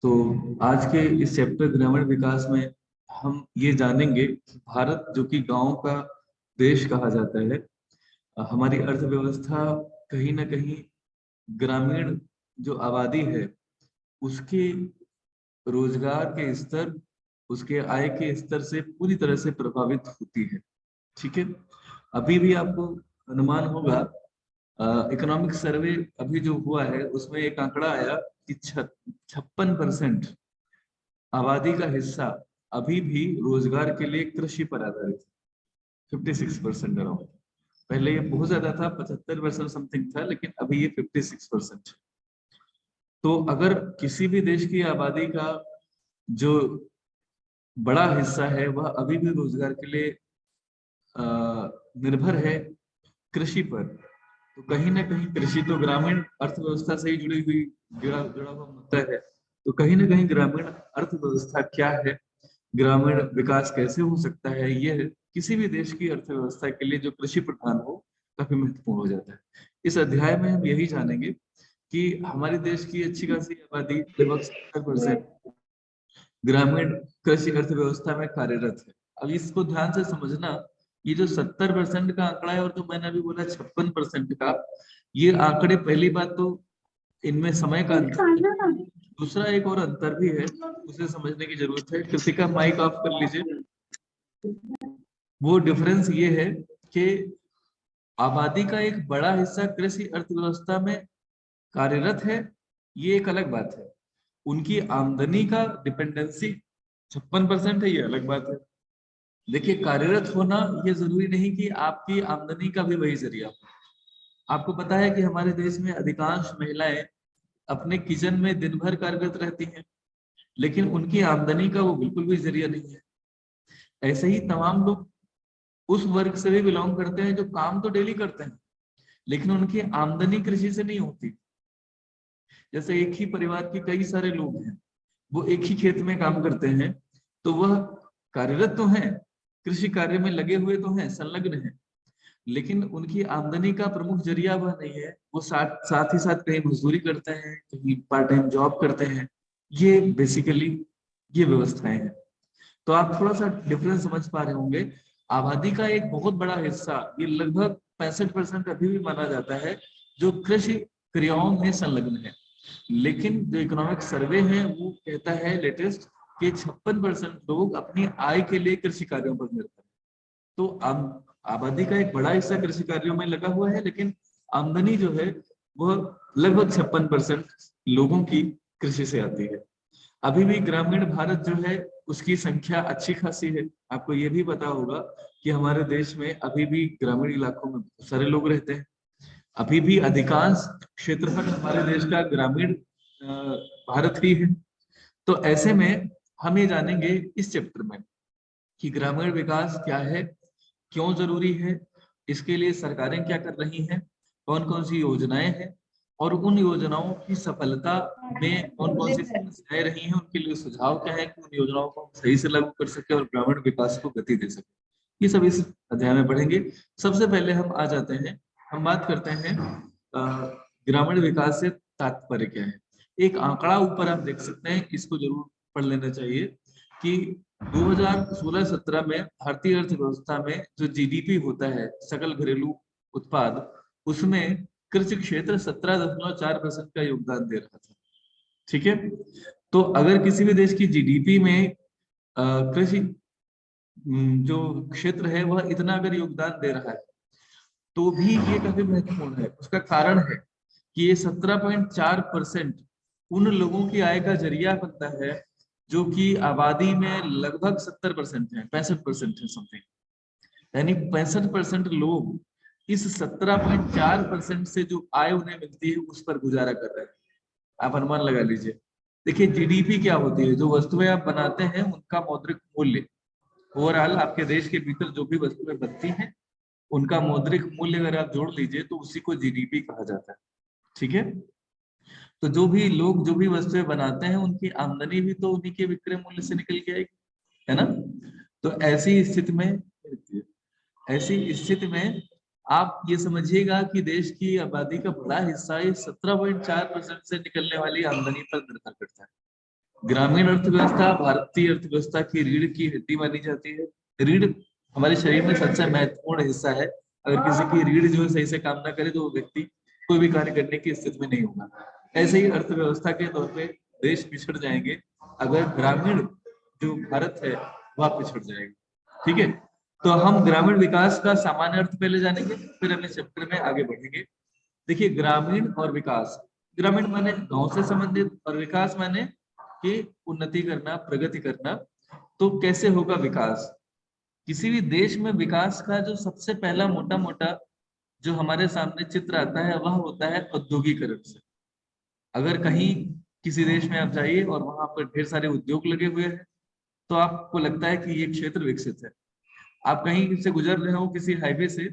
तो आज के इस चैप्टर ग्रामीण विकास में हम ये जानेंगे कि भारत जो कि गांव का देश कहा जाता है, हमारी अर्थव्यवस्था कहीं ना कहीं ग्रामीण जो आबादी है उसके रोजगार के स्तर, उसके आय के स्तर से पूरी तरह से प्रभावित होती है। ठीक है, अभी भी आपको अनुमान होगा, इकोनॉमिक सर्वे अभी जो हुआ है उसमें एक आंकड़ा आया कि 56% आबादी का हिस्सा अभी भी रोजगार के लिए कृषि पर आधारित है। 56% अराउंड। पहले ये बहुत ज्यादा था, 75% समथिंग था, लेकिन अभी ये 56%। तो अगर किसी भी देश की आबादी का जो बड़ा हिस्सा है वह अभी भी रोजगार के लिए निर्भर है कृषि पर, तो कहीं ना कहीं कृषि तो ग्रामीण अर्थव्यवस्था से ही जुड़ा जुड़ा हुआ मुद्दा है। तो कहीं ना कहीं ग्रामीण अर्थव्यवस्था क्या है, ग्रामीण विकास कैसे हो सकता है, यह किसी भी देश की अर्थव्यवस्था के लिए जो कृषि प्रधान हो काफी महत्वपूर्ण हो जाता है। इस अध्याय में हम यही जानेंगे कि हमारे देश की अच्छी खासी आबादी लगभग 70% ग्रामीण कृषि अर्थव्यवस्था में कार्यरत है। अब इसको ध्यान से समझना, ये जो 70% का आंकड़ा है और जो मैंने अभी बोला 56% का, ये आंकड़े, पहली बात तो इनमें समय का अंतर है, दूसरा एक और अंतर भी है, उसे समझने की जरूरत है। कृतिका माइक ऑफ कर लीजिए। वो डिफरेंस ये है कि आबादी का एक बड़ा हिस्सा कृषि अर्थव्यवस्था में कार्यरत है, ये एक अलग बात है। उनकी आमदनी का डिपेंडेंसी 56% है, ये अलग बात है। देखिए, कार्यरत होना ये जरूरी नहीं कि आपकी आमदनी का भी वही जरिया हो। आपको पता है कि हमारे देश में अधिकांश महिलाएं अपने किचन में दिन भर कार्यरत रहती हैं, लेकिन उनकी आमदनी का वो बिल्कुल भी जरिया नहीं है। ऐसे ही तमाम लोग उस वर्ग से भी बिलोंग करते हैं जो काम तो डेली करते हैं, लेकिन उनकी आमदनी कृषि से नहीं होती। जैसे एक ही परिवार के कई सारे लोग हैं, वो एक ही खेत में काम करते हैं, तो वह कार्यरत तो हैं, कृषि कार्य में लगे हुए तो हैं, संलग्न हैं, लेकिन उनकी आमदनी का प्रमुख जरिया वह नहीं है। वो साथ ही साथ कहीं मजदूरी करते हैं, कहीं पार्ट टाइम जॉब करते हैं। ये बेसिकली ये व्यवस्थाएं हैं। तो आप थोड़ा सा डिफरेंस समझ पा रहे होंगे। आबादी का एक बहुत बड़ा हिस्सा, ये लगभग 65% अभी भी माना जाता है, जो कृषि क्रियाओं में संलग्न है। लेकिन जो इकोनॉमिक सर्वे है वो कहता है लेटेस्ट कि 56% लोग अपनी आय के लिए कृषि कार्यों पर निर्भर है। तो आबादी का एक बड़ा हिस्सा कृषि कार्यों में लगा हुआ है, लेकिन आमदनी जो है वह लगभग 56% लोगों की कृषि से आती है। अभी भी ग्रामीण भारत जो है उसकी संख्या अच्छी खासी है। आपको ये भी पता होगा कि हमारे देश में अभी भी ग्रामीण इलाकों में बहुत सारे लोग रहते हैं। अभी भी अधिकांश क्षेत्रफल हमारे देश का ग्रामीण भारत ही है। तो ऐसे में हम ये जानेंगे इस चैप्टर में कि ग्रामीण विकास क्या है, क्यों जरूरी है, इसके लिए सरकारें क्या कर रही हैं, कौन कौन सी योजनाएं हैं, और उन योजनाओं की सफलता में कौन कौन सी समस्याएं रही हैं, उनके लिए सुझाव क्या है कि उन योजनाओं को हम सही से लागू कर सके और ग्रामीण विकास को गति दे सके। ये सब इस अध्याय में पढ़ेंगे। सबसे पहले हम आ जाते हैं, हम बात करते हैं ग्रामीण विकास से तात्पर्य क्या है। एक आंकड़ा ऊपर आप देख सकते हैं, इसको जरूर पढ़ लेना चाहिए कि 2016-17 में भारतीय अर्थव्यवस्था में जो जीडीपी होता है, सकल घरेलू उत्पाद, उसमें कृषि क्षेत्र 17.4% का योगदान दे रहा था। ठीक है, तो अगर किसी भी देश की जीडीपी में कृषि जो क्षेत्र है वह इतना अगर योगदान दे रहा है, तो भी ये काफी महत्वपूर्ण है। उसका कारण है कि ये 17.4% उन लोगों की आय का जरिया बनता है जो कि आबादी में लगभग 70% है, 65% है समथिंग। यानी 65% लोग इस 17.4% से जो आय उन्हें मिलती है उस पर गुजारा कर रहे हैं। आप अनुमान लगा लीजिए। देखिए, जीडीपी क्या होती है? जो वस्तुएं आप बनाते हैं उनका मौद्रिक मूल्य, ओवरऑल आपके देश के भीतर जो भी वस्तुएं बनती हैं उनका मौद्रिक मूल्य अगर आप जोड़ लीजिए तो उसी को जीडीपी कहा जाता है। ठीक है, तो जो भी लोग जो भी वस्तुएं बनाते हैं उनकी आमदनी भी तो उन्हीं के विक्रय मूल्य से निकल के आएगी, है ना? तो ऐसी स्थिति में आप ये समझिएगा कि देश की आबादी का बड़ा हिस्सा ये 17.4% से निकलने वाली आमदनी पर निर्भर करता है। ग्रामीण अर्थव्यवस्था भारतीय अर्थव्यवस्था की रीढ़ की हड्डी मानी जाती है। रीढ़ हमारे शरीर में सबसे महत्वपूर्ण हिस्सा है। अगर किसी की रीढ़ जो है सही से काम ना करे तो वो व्यक्ति कोई भी कार्य करने की स्थिति में नहीं होगा। ऐसे ही अर्थव्यवस्था के तौर पे देश पिछड़ जाएंगे अगर ग्रामीण जो भारत है वह पिछड़ जाएगा। ठीक है, तो हम ग्रामीण विकास का सामान्य अर्थ पहले जानेंगे, फिर हम इस चैप्टर में आगे बढ़ेंगे। देखिए, ग्रामीण और विकास, ग्रामीण माने गांव से संबंधित और विकास माने कि उन्नति करना, प्रगति करना। तो कैसे होगा विकास? किसी भी देश में विकास का जो सबसे पहला मोटा मोटा जो हमारे सामने चित्र आता है वह होता है औद्योगिकरण से। अगर कहीं किसी देश में आप जाइए और वहां पर ढेर सारे उद्योग लगे हुए हैं तो आपको लगता है कि ये क्षेत्र विकसित है। आप कहीं से गुजर रहे हो किसी हाईवे से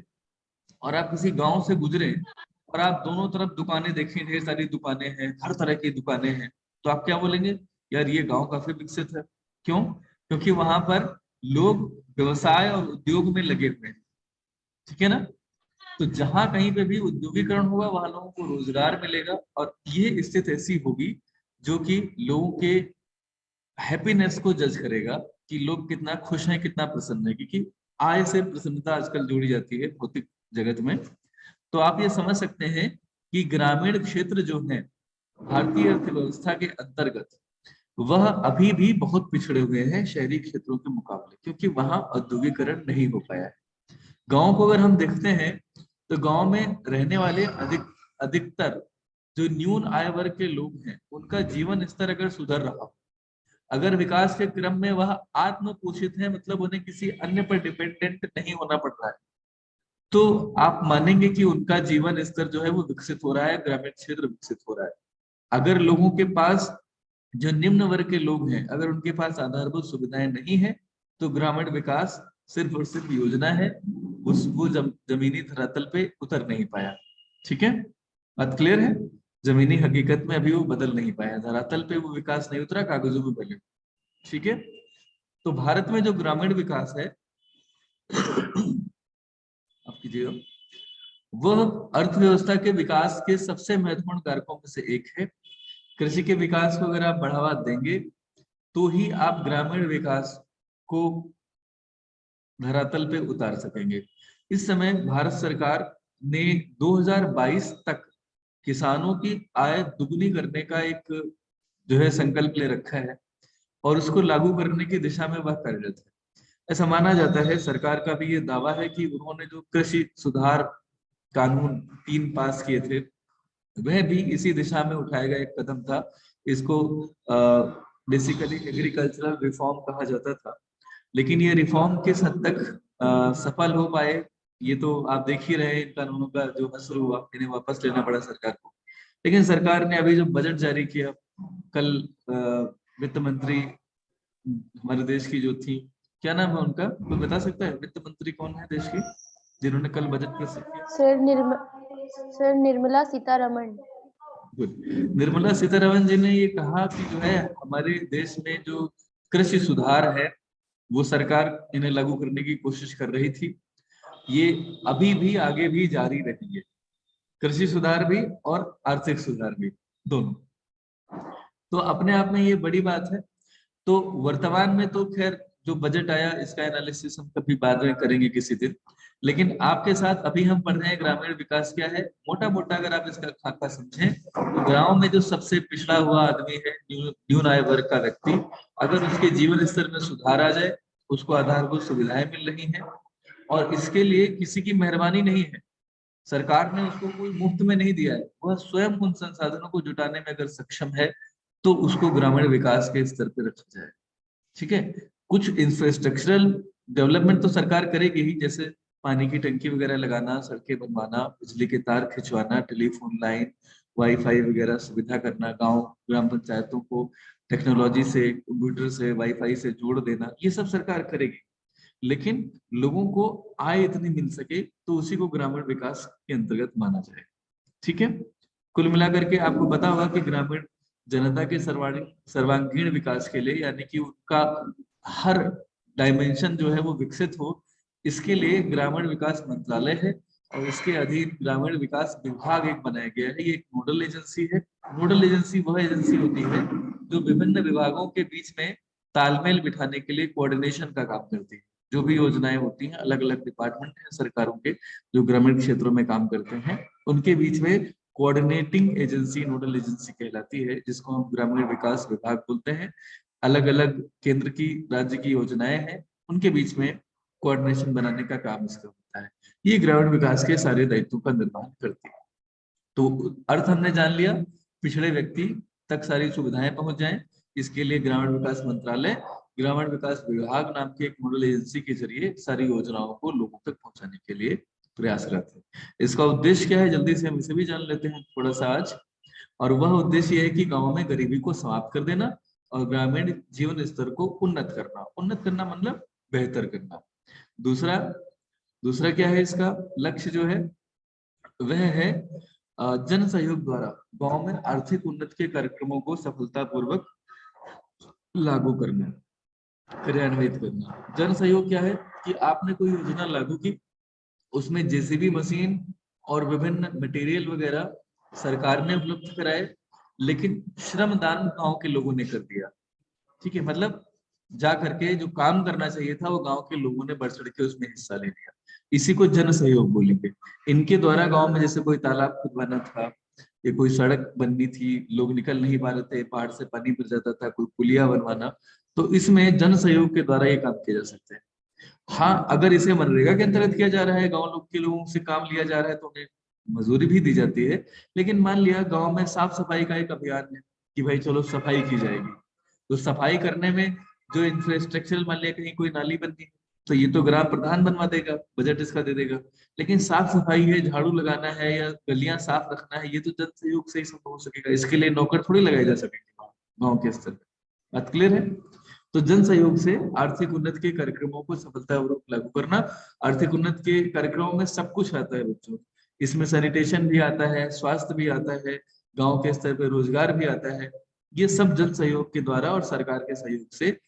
और आप किसी गांव से गुजरे और आप दोनों तरफ दुकानें देखें, ढेर सारी दुकानें हैं, हर तरह की दुकानें हैं, तो आप क्या बोलेंगे? यार ये गांव काफी विकसित है। क्यों? क्योंकि वहां पर लोग व्यवसाय और उद्योग में लगे हुए हैं। ठीक है ना? तो जहां कहीं पे भी उद्योगीकरण होगा वहां लोगों को रोजगार मिलेगा और ये स्थिति ऐसी होगी जो कि लोगों के हैप्पीनेस को जज करेगा कि लोग कितना खुश हैं, कितना प्रसन्न है, क्योंकि आय से प्रसन्नता आजकल जोड़ी जाती है भौतिक जगत में। तो आप ये समझ सकते हैं कि ग्रामीण क्षेत्र जो है भारतीय अर्थव्यवस्था के अंतर्गत वह अभी भी बहुत पिछड़े हुए हैं शहरी क्षेत्रों के मुकाबले, क्योंकि वहां औद्योगिकरण नहीं हो पाया है। गांव को अगर हम देखते हैं तो गांव में रहने वाले अधिकतर जो न्यून आय वर्ग के लोग हैं उनका जीवन स्तर अगर सुधर रहा हो, अगर विकास के क्रम में वह आत्म पोषित है, मतलब उन्हें किसी अन्य पर डिपेंडेंट नहीं होना पड़ रहा है, तो आप मानेंगे कि उनका जीवन स्तर जो है वो विकसित हो रहा है, ग्रामीण क्षेत्र विकसित हो रहा है। अगर लोगों के पास, जो निम्न वर्ग के लोग हैं, अगर उनके पास आधारभूत सुविधाएं नहीं है तो ग्रामीण विकास सिर्फ और सिर्फ योजना है, वो जमीनी धरातल पे उतर नहीं पाया। ठीक है, बात क्लियर है? जमीनी हकीकत में अभी वो बदल नहीं पाया, धरातल पे वो विकास नहीं उतरा, कागजों में बने। ठीक है, तो भारत में जो ग्रामीण विकास है आप कीजिएगा, वह अर्थव्यवस्था के विकास के सबसे महत्वपूर्ण कारकों में से एक है। कृषि के विकास को अगर आप बढ़ावा देंगे तो ही आप ग्रामीण विकास को धरातल पे उतार सकेंगे। इस समय भारत सरकार ने 2022 तक किसानों की आय दुगुनी करने का एक जो है संकल्प ले रखा है और उसको लागू करने की दिशा में वह कार्यरत है। ऐसा माना जाता है, सरकार का भी ये दावा है कि उन्होंने जो कृषि सुधार कानून 3 पास किए थे वह भी इसी दिशा में उठाया गया एक कदम था। इसको बेसिकली एग्रीकल्चरल रिफॉर्म कहा जाता था, लेकिन ये रिफॉर्म किस हद तक सफल हो पाए ये तो आप देख ही रहे हैं। इन कानूनों का जो असर हुआ, इन्हें वापस लेना पड़ा सरकार को। लेकिन सरकार ने अभी जो बजट जारी किया, कल वित्त मंत्री हमारे देश की जो थी, क्या नाम है उनका, कोई बता सकता है वित्त मंत्री कौन है देश की जिन्होंने कल बजट प्रस्तुत किया? सर निर्मला सीतारमण। निर्मला सीतारमण जी ने ये कहा कि जो है हमारे देश में जो कृषि सुधार है वो सरकार इन्हें लागू करने की कोशिश कर रही थी, ये अभी भी आगे भी जारी रहेंगे, कृषि सुधार भी और आर्थिक सुधार भी, दोनों। तो अपने आप में ये बड़ी बात है। तो वर्तमान में तो खैर जो बजट आया इसका एनालिसिस हम कभी बाद में करेंगे किसी दिन, लेकिन आपके साथ अभी हम पढ़ रहे हैं ग्रामीण विकास क्या है। मोटा मोटा अगर आप इसका खाका समझें तो गांव में जो सबसे पिछड़ा हुआ आदमी है, न्यून आय वर्ग का व्यक्ति, अगर उसके जीवन स्तर में सुधार आ जाए, उसको आधारभूत सुविधाएं मिल रही हैं और इसके लिए किसी की मेहरबानी नहीं है, सरकार ने उसको कोई मुफ्त में नहीं दिया है, वह स्वयं उन संसाधनों को जुटाने में अगर सक्षम है तो उसको ग्रामीण विकास के स्तर पर रखा जाए। ठीक है, कुछ इंफ्रास्ट्रक्चरल डेवलपमेंट तो सरकार करेगी ही, जैसे पानी की टंकी वगैरह लगाना, सड़कें बनवाना, बिजली के तार खिंचवाना, टेलीफोन लाइन, वाईफाई वगैरह सुविधा करना, गांव ग्राम पंचायतों को टेक्नोलॉजी से, कंप्यूटर से, वाईफाई से जोड़ देना, ये सब सरकार करेगी। लेकिन लोगों को आय इतनी मिल सके तो उसी को ग्रामीण विकास के अंतर्गत माना जाए। ठीक है, कुल मिलाकर के आपको पता होगा कि ग्रामीण जनता के सर्वांगीण विकास के लिए, यानी कि उनका हर डायमेंशन जो है वो विकसित हो, इसके लिए ग्रामीण विकास मंत्रालय है और इसके अधीन ग्रामीण विकास विभाग एक बनाया गया है। ये एक नोडल एजेंसी है। नोडल एजेंसी वह एजेंसी होती है जो विभिन्न विभागों के बीच में तालमेल बिठाने के लिए कोऑर्डिनेशन का काम करती है। जो भी योजनाएं होती हैं, अलग अलग डिपार्टमेंट हैं सरकारों के जो ग्रामीण क्षेत्रों में काम करते हैं, उनके बीच में कोऑर्डिनेटिंग एजेंसी, नोडल एजेंसी कहलाती है, जिसको हम ग्रामीण विकास विभाग बोलते हैं। अलग अलग केंद्र की, राज्य की योजनाएं हैं, उनके बीच में कोऑर्डिनेशन बनाने का काम इसका होता है। ये ग्रामीण विकास के सारे दायित्वों का निर्वहन करती है। तो अर्थ हमने जान लिया, पिछड़े व्यक्ति तक सारी सुविधाएं पहुंच जाएं, इसके लिए ग्रामीण विकास मंत्रालय ग्रामीण विकास विभाग नाम की एक नोडल एजेंसी के जरिए सारी योजनाओं को लोगों तक पहुंचाने के लिए प्रयासरत है। इसका उद्देश्य क्या है, जल्दी से हम इसे भी जान लेते हैं थोड़ा सा आज। और वह उद्देश्य है कि गांव में गरीबी को समाप्त कर देना और ग्रामीण जीवन स्तर को उन्नत करना। उन्नत करना मतलब बेहतर करना। दूसरा दूसरा क्या है, इसका लक्ष्य जो है वह है जन सहयोग द्वारा गांव में आर्थिक उन्नति के कार्यक्रमों को सफलतापूर्वक लागू करना, क्रियान्वित करना। जन सहयोग क्या है कि आपने कोई योजना लागू की, उसमें जेसीबी मशीन और विभिन्न मटेरियल वगैरह सरकार ने उपलब्ध कराए, लेकिन श्रमदान गांव के लोगों ने कर दिया। ठीक है, मतलब जा करके जो काम करना चाहिए था वो गांव के लोगों ने बढ़ चढ़ के उसमें हिस्सा ले लिया। इसी को जन सहयोग बोलेंगे। इनके द्वारा गांव में जैसे कोई तालाब खुदवाना था या कोई सड़क बननी थी, लोग निकल नहीं पा रहे थे, पहाड़ से पानी गिर जाता था, कोई पुलिया बनवाना, तो इसमें जन सहयोग के द्वारा ये काम किया जा सकता है। हाँ, अगर इसे मनरेगा के अंतर्गत किया जा रहा है, गांव लोग के लोगों से काम लिया जा रहा है, तो उन्हें मजदूरी भी दी जाती है। लेकिन मान लिया गांव में साफ सफाई का एक अभियान है कि भाई चलो सफाई की जाएगी, तो सफाई करने में जो इंफ्रास्ट्रक्चर, मान लिया कहीं कोई नाली बनती है तो ये तो ग्राम प्रधान बनवा देगा, बजट इसका दे देगा। लेकिन साफ सफाई है, झाड़ू लगाना है या गलियां साफ रखना है, ये तो जन सहयोग से ही संभव हो सकेगा। इसके लिए नौकर थोड़ी लगाए जा सकेंगे गाँव के स्तर पर। बात क्लियर है? तो जन सहयोग से आर्थिक उन्नति के कार्यक्रमों को सफलतापूर्वक लागू करना। आर्थिक उन्नति के कार्यक्रमों में सब कुछ आता है बच्चों, इसमें सैनिटेशन भी आता है, स्वास्थ्य भी आता है, गांव के स्तर पर रोजगार भी आता है। ये सब जन सहयोग के द्वारा और सरकार के सहयोग से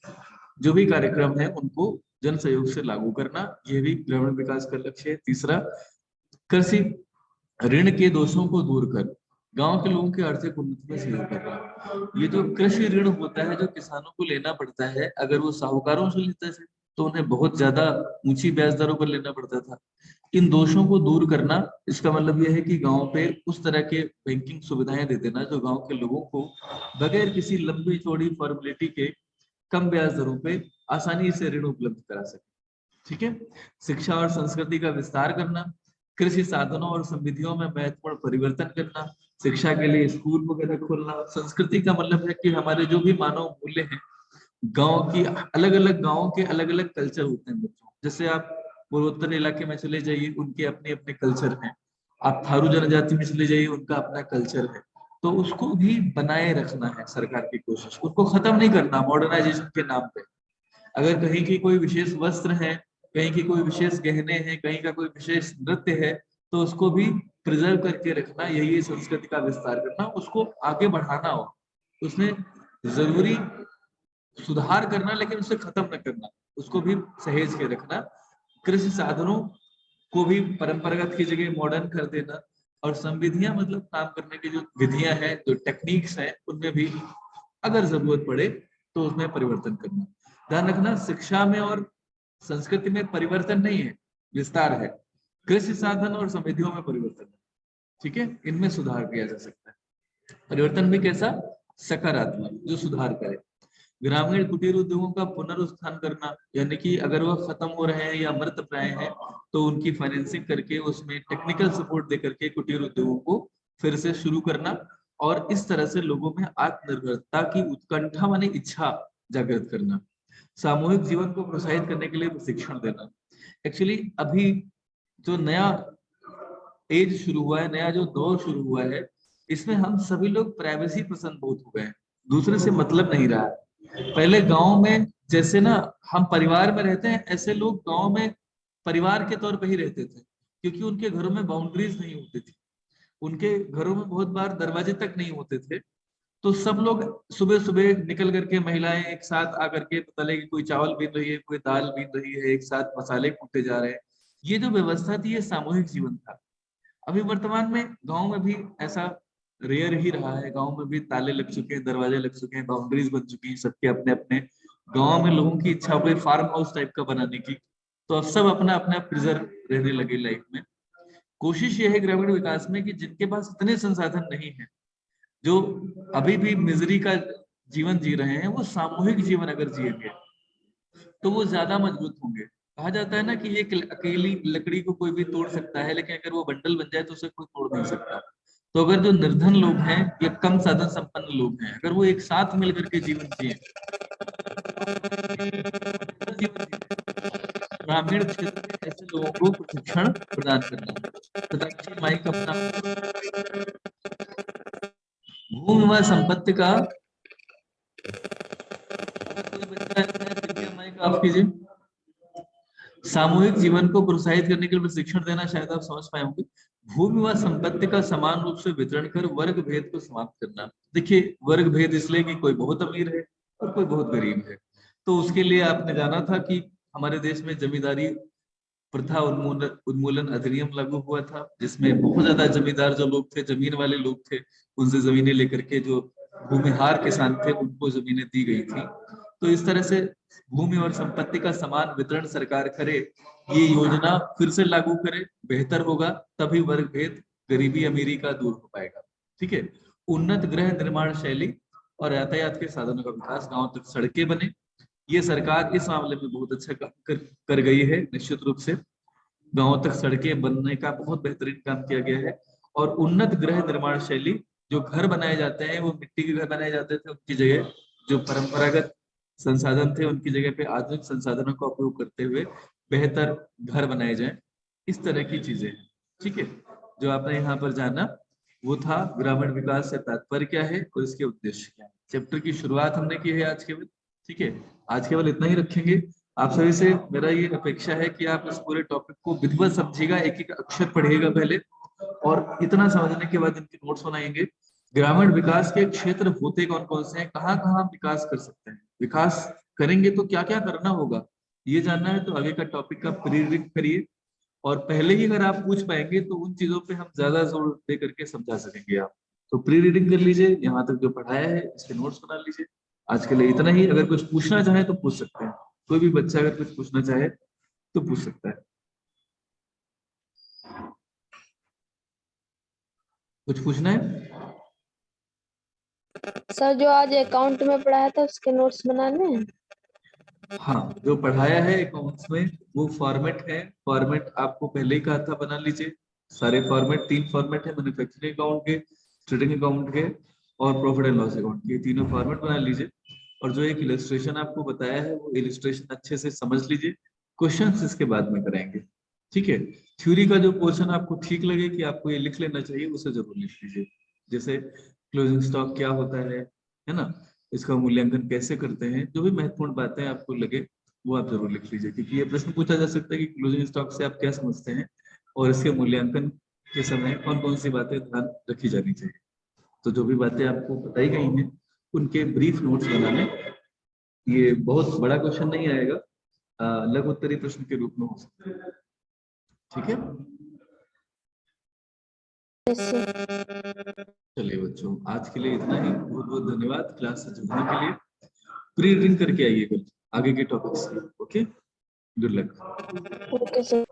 जो भी कार्यक्रम है उनको जन सहयोग से लागू करना, ये भी ग्रामीण विकास का लक्ष्य है। तीसरा, कृषि ऋण के दोषों को दूर कर गांव के लोगों की आर्थिक उन्नति में सहयोग करना। ये जो कृषि ऋण होता है जो किसानों को लेना पड़ता है, अगर वो साहूकारों से लेते थे तो उन्हें बहुत ज्यादा ऊंची ब्याज दरों पर लेना पड़ता था। इन दोषों को दूर करना, इसका मतलब यह है कि गांव पे उस तरह के बैंकिंग सुविधाएं दे देना जो गांव के लोगों को बगैर किसी लंबी चौड़ी फॉर्मेलिटी के कम ब्याज दरों पे आसानी से ऋण उपलब्ध करा सके। ठीक है। शिक्षा और संस्कृति का विस्तार करना, कृषि साधनों और समृद्धियों में महत्वपूर्ण परिवर्तन करना, शिक्षा के लिए स्कूल वगैरह खोलना। संस्कृति का मतलब है कि हमारे जो भी मानव मूल्य हैं, गांव की अलग अलग गांव के अलग अलग कल्चर होते हैं बच्चों। जैसे आप पूर्वोत्तर इलाके में चले जाइए, उनके अपने अपने कल्चर हैं। आप थारू जनजाति में चले जाइए, उनका अपना कल्चर है। तो उसको भी बनाए रखना है सरकार की कोशिश, उसको खत्म नहीं करना मॉडर्नाइजेशन के नाम पे। अगर कहीं की कोई विशेष वस्त्र है, कहीं की कोई विशेष गहने हैं, कहीं का कोई विशेष नृत्य है, तो उसको भी प्रिजर्व करके रखना, यही संस्कृति का विस्तार करना, उसको आगे बढ़ाना हो, उसमें जरूरी सुधार करना, लेकिन उसे खत्म न करना, उसको भी सहेज के रखना। कृषि साधनों को भी परंपरागत की जगह मॉडर्न कर देना, और संविधियां मतलब काम करने की जो विधियां हैं, जो टेक्निक्स हैं, उनमें भी अगर जरूरत पड़े तो उसमें परिवर्तन करना। ध्यान रखना, शिक्षा में और संस्कृति में परिवर्तन नहीं है, विस्तार है। कृषि साधन और समृद्धियों में परिवर्तन है। ठीक है, इनमें सुधार किया जा सकता है। परिवर्तन भी कैसा? सकारात्मक, जो सुधार करे। ग्रामीण कुटीर उद्योगों का पुनरुत्थान करना, यानी कि अगर वह खत्म हो रहे हैं या मृत प्राय हैं तो उनकी फाइनेंसिंग करके, उसमें टेक्निकल सपोर्ट दे करके कुटीर उद्योगों को फिर से शुरू करना, और इस तरह से लोगों में आत्मनिर्भरता की उत्कंठा माने इच्छा जागृत करना। सामूहिक जीवन को प्रोत्साहित करने के लिए प्रशिक्षण देना। एक्चुअली अभी जो नया एज शुरू हुआ है, नया जो दौर शुरू हुआ है, इसमें हम सभी लोग प्राइवेसी पसंद बहुत हो गए हैं, दूसरे से मतलब नहीं रहा है। पहले गांव में जैसे ना हम परिवार में रहते हैं, ऐसे लोग गांव में परिवार के तौर पे ही रहते थे, क्योंकि उनके घरों में बाउंड्रीज नहीं होती थी, उनके घरों में बहुत बार दरवाजे तक नहीं होते थे। तो सब लोग सुबह सुबह निकल करके, महिलाएं एक साथ आकर के, पता लगे कोई चावल बीन रही है, कोई दाल बीन रही है, एक साथ मसाले कूटे जा रहे हैं। ये जो व्यवस्था थी, ये सामूहिक जीवन था। अभी वर्तमान में गांव में भी ऐसा रेयर ही रहा है। गांव में भी ताले लग चुके हैं, दरवाजे लग चुके हैं, बाउंड्रीज बन चुकी हैं सबके अपने अपने। गांव में लोगों की इच्छा हो गई फार्म हाउस टाइप का बनाने की, तो अब सब अपना अपना प्रिजर्व रहने लगे लाइफ में। कोशिश ये है ग्रामीण विकास में कि जिनके पास इतने संसाधन नहीं है, जो अभी भी मिजरी का जीवन जी रहे हैं, वो सामूहिक जीवन अगर जिएंगे तो वो ज्यादा मजबूत होंगे। कहा जाता है ना कि एक अकेली लकड़ी को कोई भी तोड़ सकता है, लेकिन अगर वो बंडल बन जाए तो उसे कोई तोड़ नहीं सकता। तो अगर जो निर्धन लोग हैं या कम साधन संपन्न लोग हैं, अगर वो एक साथ मिलकर के जीवन जिए, ग्रामीण क्षेत्र में ऐसे लोगों को प्रशिक्षण प्रदान करना तथा अच्छी माइक अपना भूमि व संपत्ति का माइक ऑफ कीजिए। सामूहिक जीवन को प्रोत्साहित करने के लिए प्रशिक्षण देना, शायद आप समझ पाए होंगे। भूमि व संपत्ति का समान रूप से वितरण कर वर्ग भेद को समाप्त करना। देखिए, वर्ग भेद इसलिए कि कोई बहुत अमीर है और कोई बहुत गरीब है, तो उसके लिए आपने जाना था कि हमारे देश में जमींदारी प्रथा उन्मूलन अधिनियम लागू हुआ था, जिसमें बहुत ज्यादा जमींदार जो लोग थे, जमीन वाले लोग थे, उनसे जमीनें लेकर के जो भूमिहार किसान थे उनको जमीनें दी गई थी। तो इस तरह से भूमि और संपत्ति का समान वितरण सरकार करे, ये योजना फिर से लागू करे, बेहतर होगा। तभी वर्ग भेद, गरीबी अमीरी का दूर हो पाएगा। ठीक है। उन्नत गृह निर्माण शैली और यातायात के साधनों का विकास, गांव तक सड़कें बने, ये सरकार इस मामले में बहुत अच्छा काम कर गई है। निश्चित रूप से गांव तक सड़कें बनने का बहुत बेहतरीन काम किया गया है। और उन्नत गृह निर्माण शैली, जो घर बनाए जाते हैं वो मिट्टी के घर बनाए जाते थे, उनकी जगह जो परंपरागत संसाधन थे उनकी जगह पे आधुनिक संसाधनों का उपयोग करते हुए बेहतर घर बनाए जाएं, इस तरह की चीजें हैं। ठीक है। जो आपने यहाँ पर जाना वो था ग्रामीण विकास से तात्पर्य क्या है और इसके उद्देश्य क्या है। चैप्टर की शुरुआत हमने की है आज केवल। ठीक है, आज केवल इतना ही रखेंगे। आप सभी से मेरा ये अपेक्षा है कि आप इस पूरे टॉपिक को विधिवत समझिएगा, एक एक अक्षर पढ़िएगा पहले, और इतना समझने के बाद इनके नोट्स बनाएंगे। ग्रामीण विकास के क्षेत्र होते कौन कौन से हैं, कहाँ कहाँ हम विकास कर सकते हैं, विकास करेंगे तो क्या क्या करना होगा, ये जानना है तो आगे का टॉपिक का प्री रीड करिए। और पहले ही अगर आप पूछ पाएंगे तो उन चीजों पे हम ज्यादा जोर दे करके समझा सकेंगे आप। तो प्री रीडिंग कर लीजिए, यहाँ तक जो पढ़ाया है इसके नोट्स बना लीजिए। आज के लिए इतना ही। अगर कुछ पूछना चाहे तो पूछ सकते हैं, कोई भी बच्चा अगर कुछ पूछना चाहे तो पूछ सकता है। कुछ पूछना है? सर जो आज अकाउंट में पढ़ाया था उसके नोट्स बनाने हैं। हाँ, जो पढ़ाया है अकाउंट्स में वो फॉर्मेट है। फॉर्मेट आपको पहले ही कहा था बना लीजिए। सारे फॉर्मेट, 3 फॉर्मेट है, मैन्युफैक्चरिंग अकाउंट के, ट्रेडिंग अकाउंट के और प्रॉफिट एंड लॉस अकाउंट के, ये तीनों फॉर्मेट बना लीजिए। और जो एक इलस्ट्रेशन आपको बताया है वो इलस्ट्रेशन अच्छे से समझ लीजिए। क्वेश्चंस इसके बाद में कराएंगे। ठीक है। थ्योरी का जो पोर्शन आपको ठीक लगे कि आपको ये लिख लेना चाहिए, उसे जरूर लिख लीजिए। जैसे क्लोजिंग स्टॉक क्या होता है ना, इसका मूल्यांकन कैसे करते हैं, जो भी महत्वपूर्ण बातें आपको लगे वो आप जरूर लिख लीजिए, क्योंकि ये प्रश्न पूछा जा सकता है कि क्लोजिंग स्टॉक से आप क्या समझते हैं और इसके मूल्यांकन के समय कौन कौन सी बातें ध्यान रखी जानी चाहिए। तो जो भी बातें आपको बताई गई हैं उनके ब्रीफ नोट्स बनाने। ये बहुत बड़ा क्वेश्चन नहीं आएगा, लघु उत्तरीय प्रश्न के रूप में हो सकता है। ठीक है। चलिए बच्चों, आज के लिए इतना ही। बहुत बहुत धन्यवाद क्लास से जुड़ने के लिए। प्री रीडिंग करके आइए कल आगे के टॉपिक्स की। Okay, good luck. Okay sir.